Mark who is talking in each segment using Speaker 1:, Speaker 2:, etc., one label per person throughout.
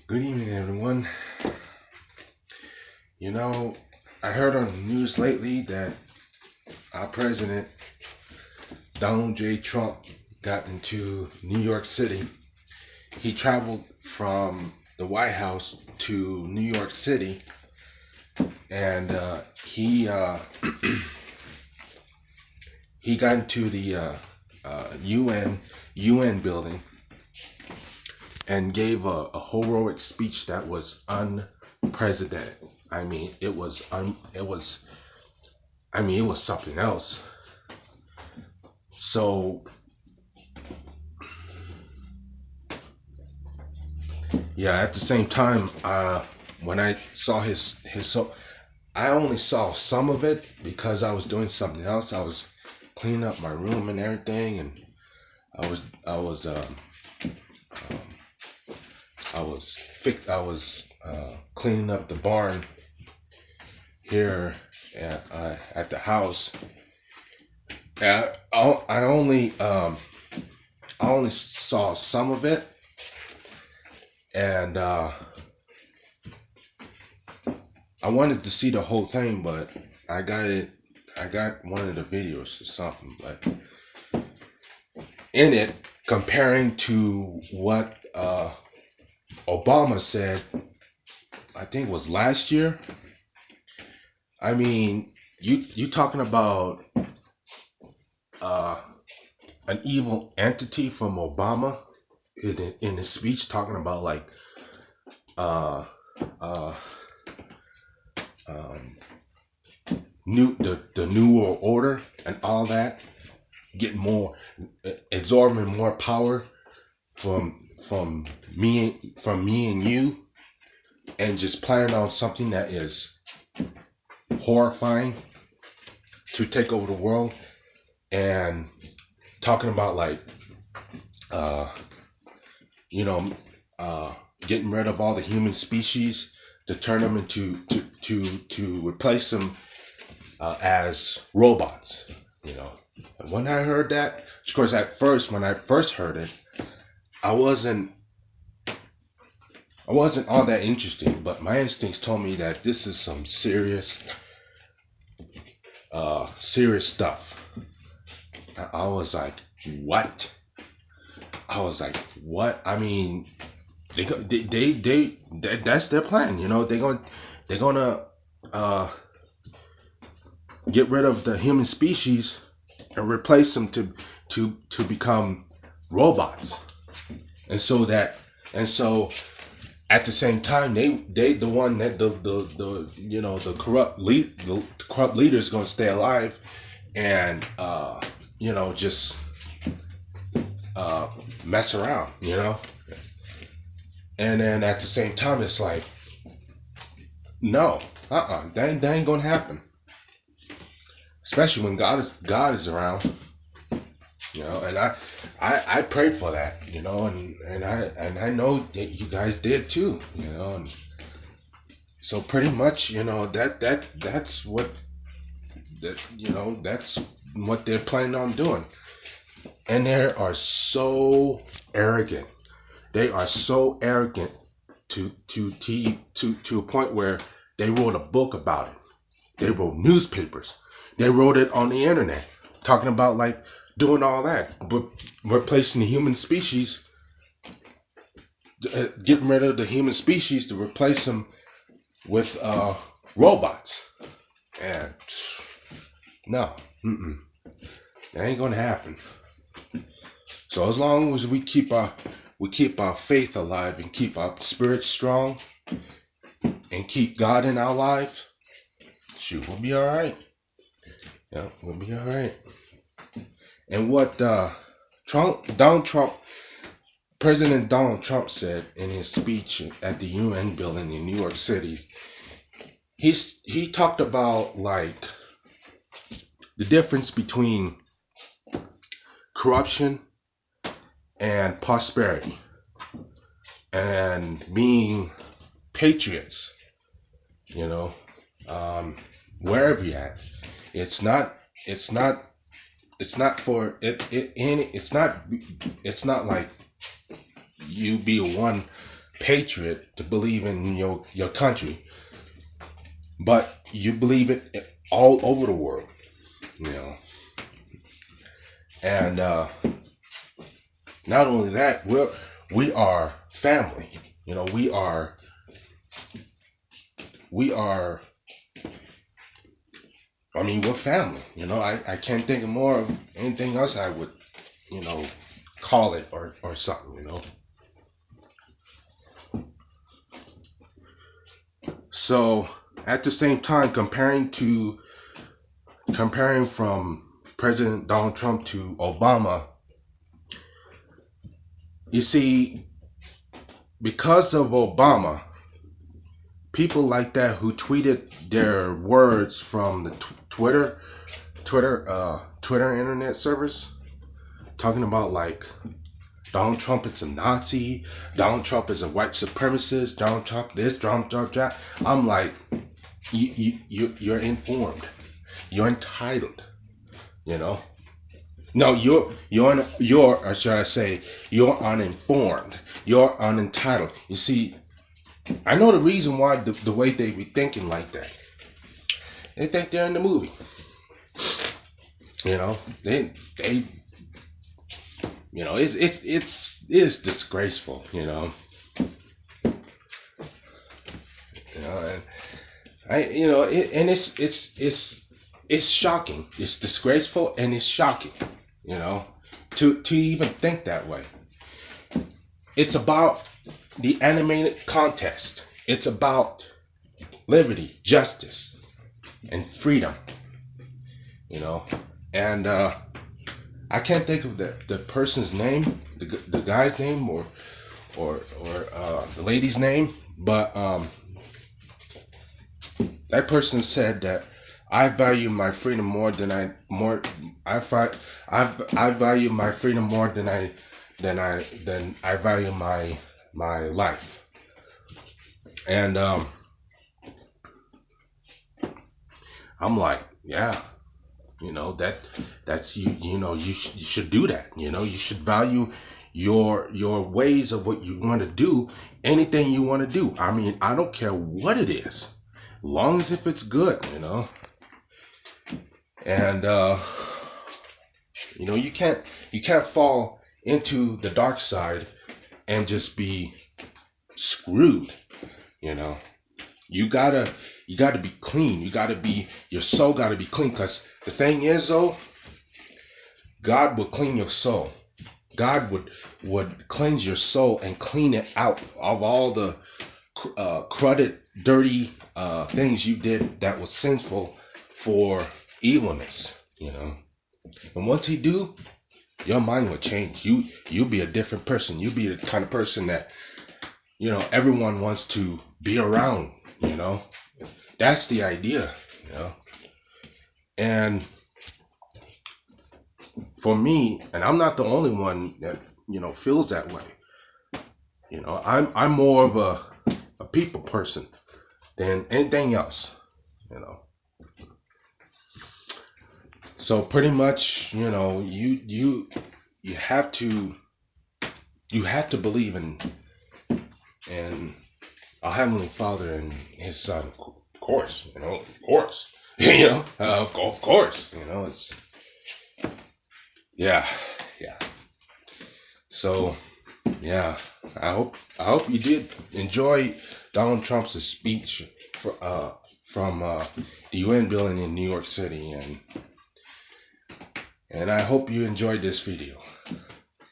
Speaker 1: Good evening, everyone. You know, I heard on the news lately that our president, Donald J. Trump, got into New York City. He traveled from the White House to New York City, and he got into the UN building and gave a heroic speech that was unprecedented. I mean, it was something else. So yeah, at the same time, when I saw I only saw some of it because I was doing something else. I was cleaning up my room and everything, and um, cleaning up the barn here at the house. I only saw some of it, and I wanted to see the whole thing, but I got it. I got one of the videos or something, but in it, comparing to what Obama said, I think it was last year. I mean, you talking about uh, an evil entity from Obama in his speech, talking about like uh, uh, um, the new world order and all that, getting more, absorbing more power from me and you, and just planning on something that is horrifying to take over the world, and talking about like uh you know getting rid of all the human species to turn them into to replace them as robots. And when I heard that, of course, at first, when I first heard it, I wasn't all that interested, but my instincts told me that this is some serious stuff. I was like, what? I was like, what? I mean, that's their plan. They're gonna get rid of the human species and replace them to become robots. And so at the same time, they the one that the corrupt leader is going to stay alive, and just mess around. And then at the same time, it's like, no, that ain't gonna happen. Especially when God is around. And I prayed for that. And I know that you guys did too. And so pretty much, that's what that's what they're planning on doing. And they are so arrogant. They are so arrogant to a point where they wrote a book about it. They wrote newspapers. They wrote it on the internet, talking about like doing all that, but replacing the human species, getting rid of the human species to replace them with robots. And no, that ain't gonna happen. So as long as we keep our faith alive and keep our spirit strong and keep God in our lives, shoot, we'll be all right. Yeah, we'll be all right. And what President Donald Trump said in his speech at the UN building in New York City, he talked about like the difference between corruption and prosperity and being patriots. Wherever you're at, it's not for it's not like you be one patriot, to believe in your country, but you believe it all over the world, you know. And not only that, we are family, you know. We are I mean, we're family, you know. I can't think of more of anything else I would, you know, call it or something, you know. So at the same time, comparing from President Donald Trump to Obama, you see, because of Obama, people like that who tweeted their words from the Twitter internet servers, talking about like Donald Trump is a Nazi, Donald Trump is a white supremacist, Donald Trump this, Donald Trump that. I'm like, you're informed, you're entitled, you know. No, or should I say, you're uninformed, you're unentitled. You see, I know the reason why the way they be thinking like that. They think they're in the movie. You know, they you know, it's disgraceful, you know. You know, and it's shocking. It's disgraceful and it's shocking, you know, to even think that way. It's about the animated contest. It's about liberty, justice, and freedom, you know. And I can't think of the person's name, the guy's name, or the lady's name, but that person said that I value my freedom more than I value my freedom more than I value my life. And I'm like, yeah, you know, that's you know, you should do that. You know, you should value your ways of what you want to do, anything you want to do. I mean, I don't care what it is, long as if it's good, you know. And you know, you can't fall into the dark side and just be screwed, you know. You gotta be clean. Your soul gotta be clean. Because the thing is, though, God will clean your soul. God would cleanse your soul and clean it out of all the cruddy, dirty things you did that was sinful for evilness, you know. And once he do, your mind will change. You'll be a different person. You'll be the kind of person that, you know, everyone wants to be around, you know. That's the idea, you know. And for me, and I'm not the only one that, you know, feels that way. You know, I'm more of a people person than anything else, you know. So pretty much, you know, you have to believe in our Heavenly Father and His Son, of course, you know, of course, you know, of course, you know, it's, yeah. So, yeah, I hope you did enjoy Donald Trump's speech from the UN building in New York City, and I hope you enjoyed this video.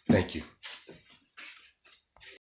Speaker 1: Thank you.